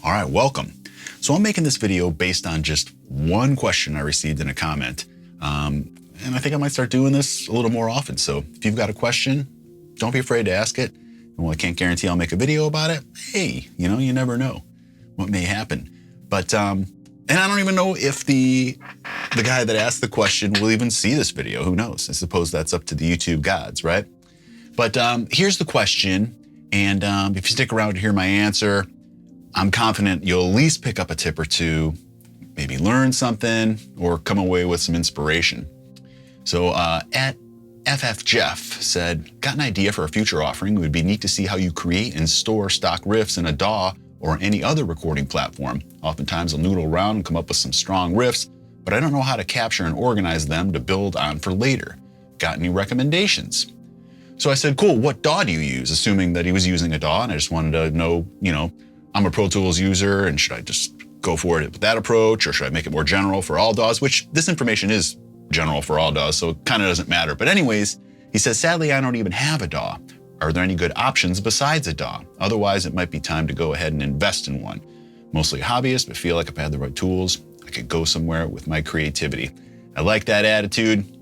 All right, welcome. So I'm making this video based on just one question I received in a comment. And I think I might start doing this a little more often. So if you've got a question, don't be afraid to ask it. And while I can't guarantee I'll make a video about it, hey, you never know what may happen. But, and I don't even know if the guy that asked the question will even see this video. Who knows? I suppose that's up to the YouTube gods, right? But here's the question. And if you stick around to hear my answer, I'm confident you'll at least pick up a tip or two, maybe learn something, or come away with some inspiration. So at FF Jeff said, got an idea for a future offering. It would be neat to see how you create and store stock riffs in a DAW or any other recording platform. Oftentimes I'll noodle around and come up with some strong riffs, but I don't know how to capture and organize them to build on for later. Got any recommendations? So I said, cool, what DAW do you use? Assuming that he was using a DAW, and I just wanted to know, I'm a Pro Tools user, and should I just go for it with that approach, or should I make it more general for all DAWs? Which this information is general for all DAWs, so it kind of doesn't matter. But anyways, he says, sadly, I don't even have a DAW. Are there any good options besides a DAW? Otherwise, it might be time to go ahead and invest in one. Mostly a hobbyist, but feel like if I had the right tools, I could go somewhere with my creativity. I like that attitude.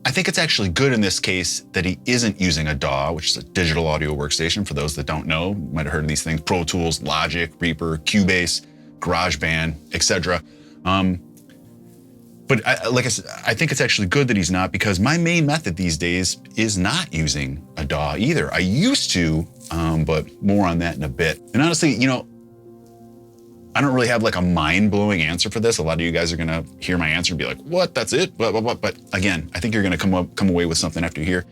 I think it's actually good in this case that he isn't using a DAW, which is a digital audio workstation. For those that don't know, you might have heard of these things: Pro Tools, Logic, Reaper, Cubase, GarageBand, etc. But like I said, I think it's actually good that he's not, because my main method these days is not using a DAW either. I used to, but more on that in a bit. And honestly, I don't really have like a mind-blowing answer for this. A lot of you guys are gonna hear my answer and be like, what, that's it? But again, I think you're gonna come away with something after you hear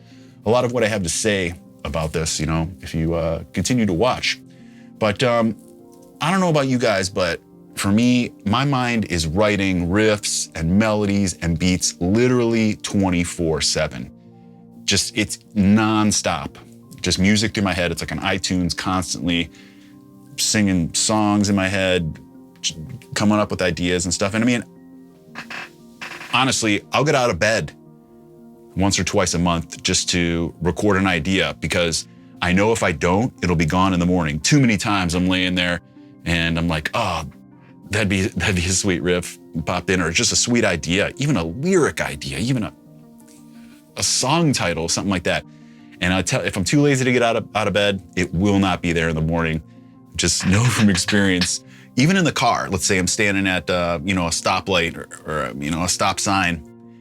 a lot of what I have to say about this, if you continue to watch. But I don't know about you guys, but for me, my mind is writing riffs and melodies and beats literally 24/7. Just, it's nonstop. Just music through my head. It's like an iTunes, constantly singing songs in my head, coming up with ideas and stuff. And I mean, honestly, I'll get out of bed once or twice a month just to record an idea, because I know if I don't, it'll be gone in the morning. Too many times I'm laying there and I'm like, oh, that'd be a sweet riff popped in, or just a sweet idea, even a lyric idea, even a song title, something like that. And if I'm too lazy to get out of bed, it will not be there in the morning. Just know from experience, even in the car, let's say I'm standing at a stoplight or a stop sign,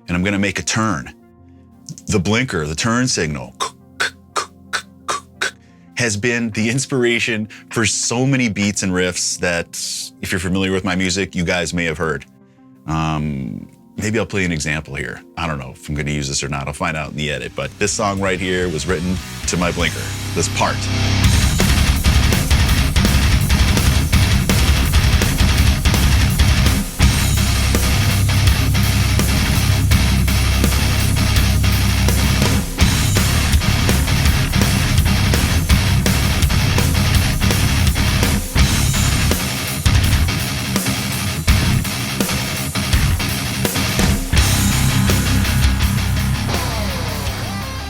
and I'm gonna make a turn. The blinker, the turn signal, has been the inspiration for so many beats and riffs that, if you're familiar with my music, you guys may have heard. Maybe I'll play an example here. I don't know if I'm gonna use this or not. I'll find out in the edit, but this song right here was written to my blinker, this part.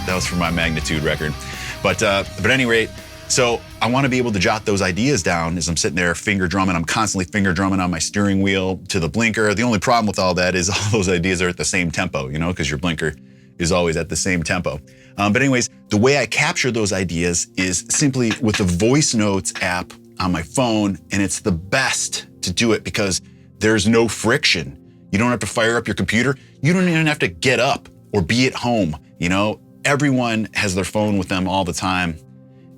That was from my Magnitude record. But at any rate, so I want to be able to jot those ideas down as I'm sitting there finger drumming. I'm constantly finger drumming on my steering wheel to the blinker. The only problem with all that is all those ideas are at the same tempo, because your blinker is always at the same tempo. But anyways, the way I capture those ideas is simply with the voice notes app on my phone, and it's the best to do it because there's no friction. You don't have to fire up your computer. You don't even have to get up or be at home, Everyone has their phone with them all the time.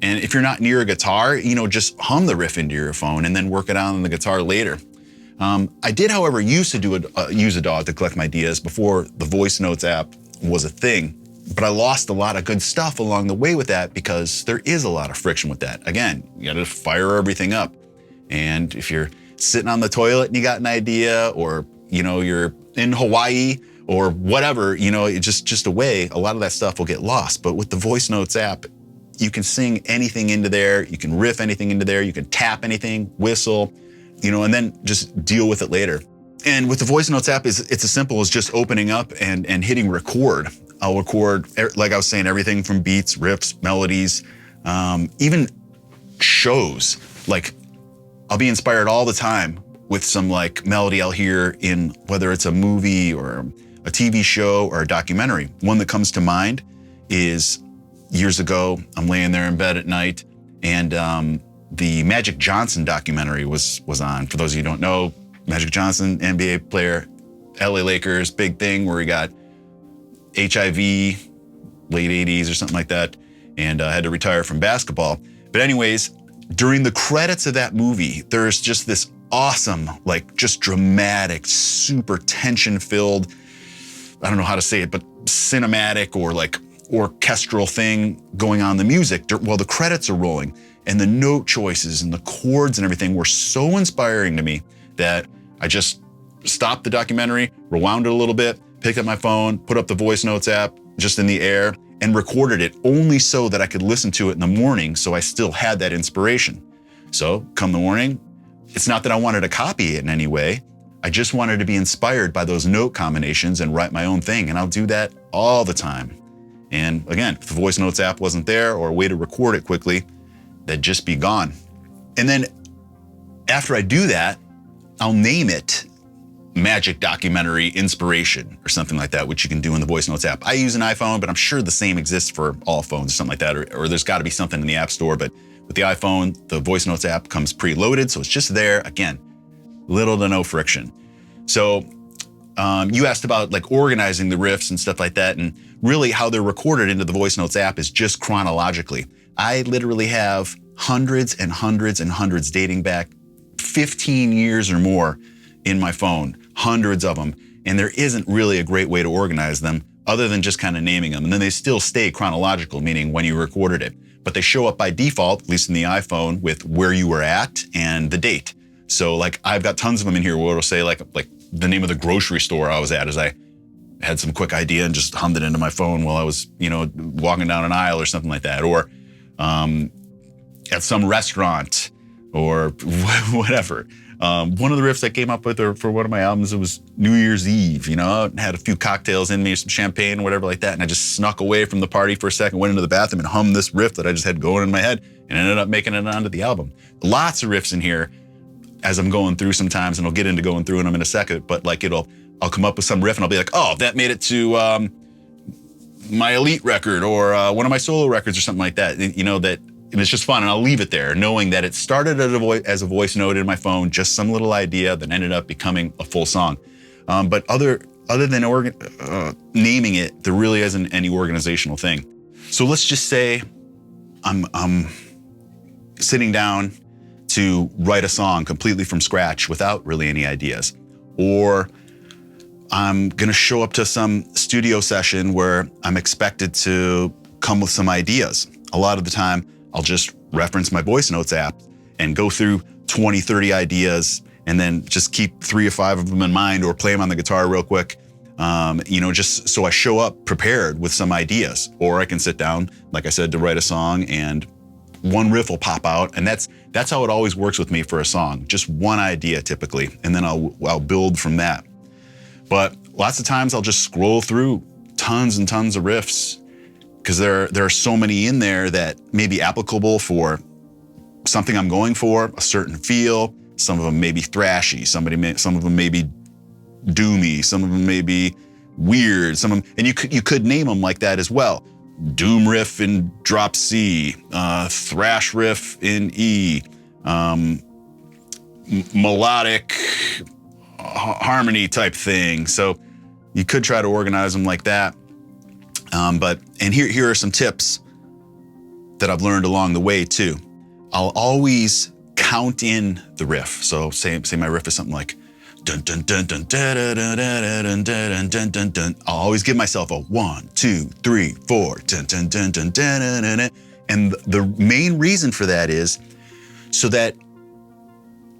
And if you're not near a guitar, just hum the riff into your phone and then work it out on the guitar later. I did, however, used to use a DAW to collect my ideas before the voice notes app was a thing. But I lost a lot of good stuff along the way with that, because there is a lot of friction with that. Again, you gotta fire everything up. And if you're sitting on the toilet and you got an idea, or you're in Hawaii, or whatever, it's just a way, a lot of that stuff will get lost. But with the voice notes app, you can sing anything into there, you can riff anything into there, you can tap anything, whistle, and then just deal with it later. And with the voice notes app, it's as simple as just opening up and hitting record. I'll record, like I was saying, everything from beats, riffs, melodies, even shows. Like, I'll be inspired all the time with some like melody I'll hear in whether it's a movie or a TV show or a documentary. One that comes to mind is years ago, I'm laying there in bed at night, and the Magic Johnson documentary was on. For those of you who don't know, Magic Johnson, NBA player, LA Lakers, big thing where he got HIV, late 80s or something like that, and had to retire from basketball. But anyways, during the credits of that movie, there's just this awesome, like just dramatic, super tension-filled, I don't know how to say it, but cinematic or like orchestral thing going on in the music while the credits are rolling. And the note choices and the chords and everything were so inspiring to me that I just stopped the documentary, rewound it a little bit, picked up my phone, put up the voice notes app just in the air, and recorded it only so that I could listen to it in the morning so I still had that inspiration. So come the morning, it's not that I wanted to copy it in any way. I just wanted to be inspired by those note combinations and write my own thing. And I'll do that all the time. And again, if the voice notes app wasn't there or a way to record it quickly, that'd just be gone. And then after I do that, I'll name it Magic Documentary Inspiration or something like that, which you can do in the voice notes app. I use an iPhone, but I'm sure the same exists for all phones or something like that, or there's got to be something in the app store. But with the iPhone, the voice notes app comes preloaded, so it's just there. Again, little to no friction. So you asked about like organizing the riffs and stuff like that, and really how they're recorded into the voice notes app is just chronologically. I literally have hundreds and hundreds and hundreds dating back 15 years or more in my phone, hundreds of them. And there isn't really a great way to organize them other than just kind of naming them. And then they still stay chronological, meaning when you recorded it. But they show up by default, at least in the iPhone, with where you were at and the date. So like I've got tons of them in here where it'll say like the name of the grocery store I was at as I had some quick idea and just hummed it into my phone while I was, walking down an aisle or something like that. Or at some restaurant or whatever. One of the riffs I came up with for one of my albums, it was New Year's Eve, had a few cocktails in me, some champagne or whatever like that. And I just snuck away from the party for a second, went into the bathroom and hummed this riff that I just had going in my head and ended up making it onto the album. Lots of riffs in here as I'm going through sometimes, and I'll get into going through them in a second, but like I'll come up with some riff and I'll be like, oh, that made it to my Elite record or one of my solo records or something like that, and it's just fun, and I'll leave it there, knowing that it started as a voice note in my phone, just some little idea that ended up becoming a full song. But other than naming it, there really isn't any organizational thing. So let's just say I'm sitting down to write a song completely from scratch without really any ideas, or I'm gonna show up to some studio session where I'm expected to come with some ideas. A lot of the time, I'll just reference my voice notes app and go through 20, 30 ideas and then just keep 3 or 5 of them in mind or play them on the guitar real quick, just so I show up prepared with some ideas. Or I can sit down, like I said, to write a song and one riff will pop out. And that's how it always works with me for a song, just one idea typically, and then I'll build from that. But lots of times I'll just scroll through tons and tons of riffs, because there are so many in there that may be applicable for something I'm going for, a certain feel. Some of them may be thrashy, some of them may be doomy, some of them may be weird, and you could name them like that as well. Doom riff in drop C, thrash riff in E, melodic harmony type thing. So you could try to organize them like that. And here are some tips that I've learned along the way too. I'll always count in the riff. So say my riff is something like dun dun dun dun dun dun dun dun dun dun dun dun. I'll always give myself a 1, 2, 3, 4 dun dun dun dun dun dun dun. And the main reason for that is so that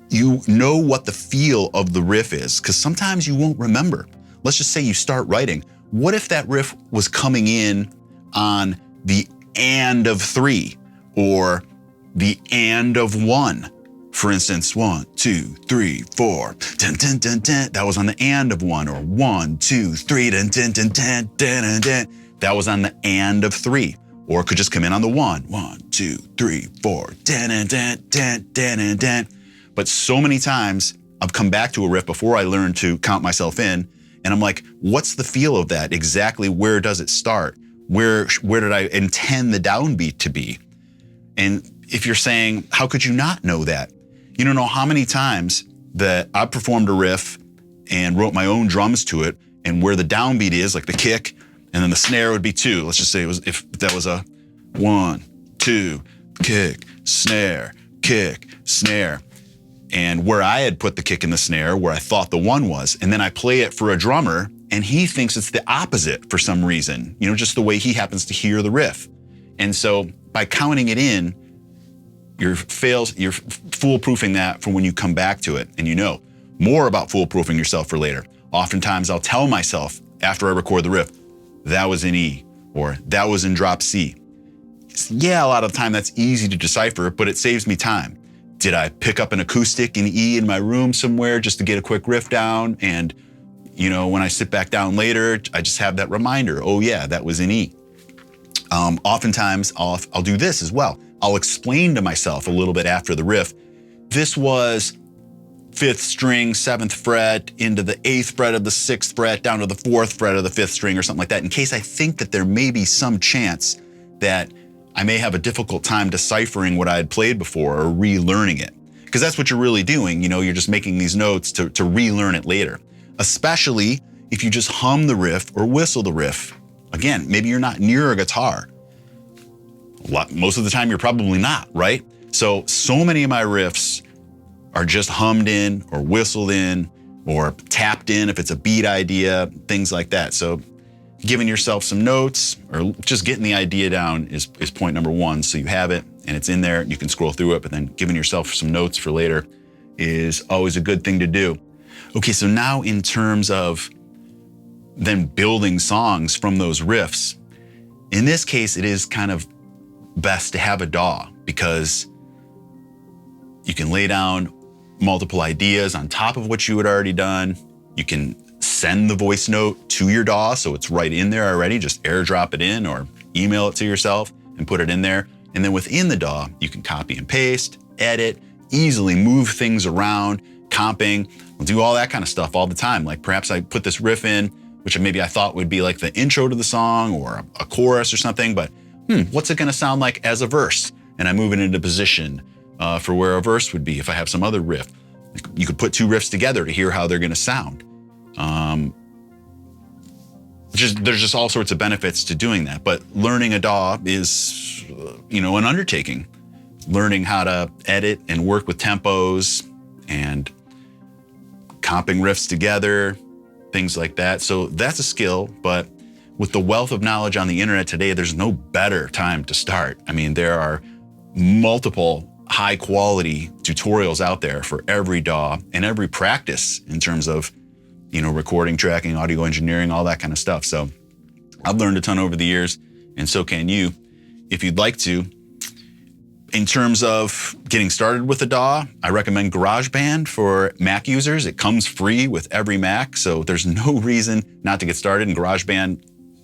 you know what the feel of the riff is, because sometimes you won't remember. Let's just say you start writing. What if that riff was coming in on the and of 3 or the and of 1? For instance, 1, 2, 3, 4, dun, dun, dun, dun. That was on the and of 1, or 1, 2, 3, dun, dun, dun, dun, dun, dun, dun. That was on the and of 3. or it could just come in on the 1, 2, 3, 4, dan, dan, dan, dan, dan. But so many times I've come back to a riff before I learned to count myself in, and I'm like, what's the feel of that? Exactly where does it start? Where did I intend the downbeat to be? And if you're saying, how could you not know that? You don't know how many times that I performed a riff and wrote my own drums to it, and where the downbeat is, like the kick, and then the snare would be 2. Let's just say if that was a 1, 2, kick, snare, and where I had put the kick and the snare, where I thought the 1 was, and then I play it for a drummer, and he thinks it's the opposite for some reason, just the way he happens to hear the riff. And so by counting it in, you're foolproofing that for when you come back to it, and more about foolproofing yourself for later. Oftentimes I'll tell myself after I record the riff, that was in E, or that was in drop C. Yeah, a lot of the time that's easy to decipher, but it saves me time. Did I pick up an acoustic in E in my room somewhere just to get a quick riff down? And, when I sit back down later, I just have that reminder, oh yeah, that was in E. Oftentimes I'll do this as well. I'll explain to myself a little bit after the riff, this was 5th string, 7th fret, into the 8th fret of the 6th fret, down to the 4th fret of the 5th string or something like that, in case I think that there may be some chance that I may have a difficult time deciphering what I had played before or relearning it. Because that's what you're really doing, you're just making these notes to relearn it later. Especially if you just hum the riff or whistle the riff. Again, maybe you're not near a guitar. Most of the time you're probably not, right? So many of my riffs are just hummed in or whistled in or tapped in if it's a beat idea, things like that. So giving yourself some notes or just getting the idea down is point number 1. So you have it and it's in there, you can scroll through it, but then giving yourself some notes for later is always a good thing to do. Okay, so now in terms of then building songs from those riffs, in this case, it is kind of best to have a DAW because you can lay down multiple ideas on top of what you had already done. You can send the voice note to your DAW so it's right in there already, just airdrop it in or email it to yourself and put it in there. And then within the DAW, you can copy and paste, edit, easily move things around, comping, we'll do all that kind of stuff all the time. Like perhaps I put this riff in, which maybe I thought would be like the intro to the song or a chorus or something, but what's it gonna sound like as a verse? And I move it into position for where a verse would be if I have some other riff. You could put 2 riffs together to hear how they're gonna sound. There's just all sorts of benefits to doing that, but learning a DAW is, an undertaking. Learning how to edit and work with tempos and comping riffs together, things like that. So that's a skill, but with the wealth of knowledge on the internet today, there's no better time to start. I mean, there are multiple high quality tutorials out there for every DAW and every practice in terms of, recording, tracking, audio engineering, all that kind of stuff. So I've learned a ton over the years, and so can you if you'd like to. In terms of getting started with a DAW, I recommend GarageBand for Mac users. It comes free with every Mac, so there's no reason not to get started. In GarageBand,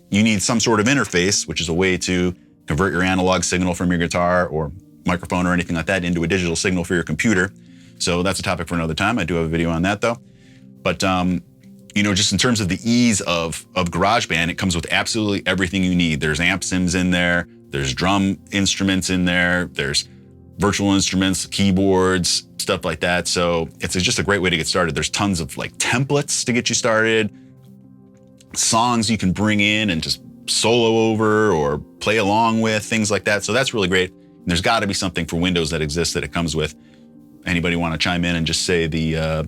you need some sort of interface, which is a way to convert your analog signal from your guitar or microphone or anything like that into a digital signal for your computer. So that's a topic for another time. I do have a video on that though. But just in terms of the ease of GarageBand, it comes with absolutely everything you need. There's amp sims in there, there's drum instruments in there, there's virtual instruments, keyboards, stuff like that. So it's just a great way to get started. There's tons of templates to get you started, songs you can bring in and just solo over or play along with, things like that. So that's really great. And there's got to be something for Windows that exists that it comes with. Anybody want to chime in and just say the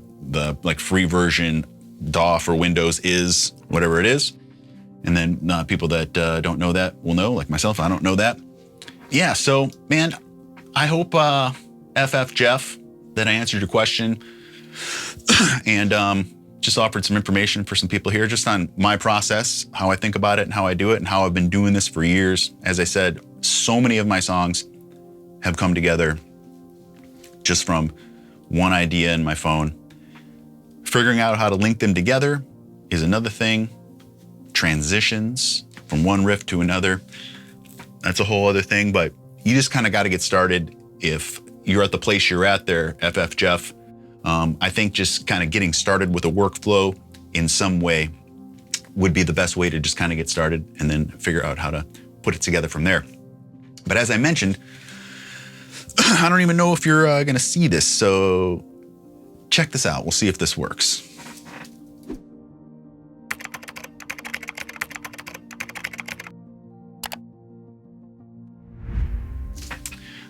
free version DAW for Windows is whatever it is? And then people that don't know that will know, like myself, I don't know that. Yeah, so man, I hope FF Jeff that I answered your question and just offered some information for some people here just on my process, how I think about it and how I do it and how I've been doing this for years. As I said, so many of my songs have come together just from one idea in my phone. Figuring out how to link them together is another thing. Transitions from one riff to another. that's a whole other thing, but you just kind of got to get started. If you're at the place you're at there, FF Jeff, I think just kind of getting started with a workflow in some way would be the best way to just kind of get started and then figure out how to put it together from there. But as I mentioned, I don't even know if you're going to see this, so check this out. We'll see if this works.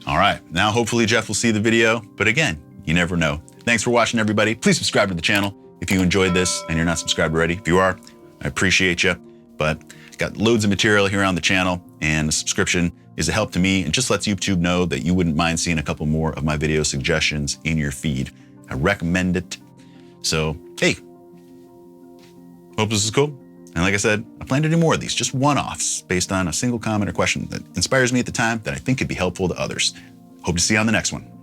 All right, now hopefully Jeff will see the video, but again, you never know. Thanks for watching, everybody. Please subscribe to the channel if you enjoyed this and you're not subscribed already. If you are, I appreciate you, but got loads of material here on the channel, and a subscription is a help to me and just lets YouTube know that you wouldn't mind seeing a couple more of my video suggestions in your feed. I recommend it. So, hey, hope this is cool. And like I said, I plan to do more of these, just one-offs based on a single comment or question that inspires me at the time that I think could be helpful to others. Hope to see you on the next one.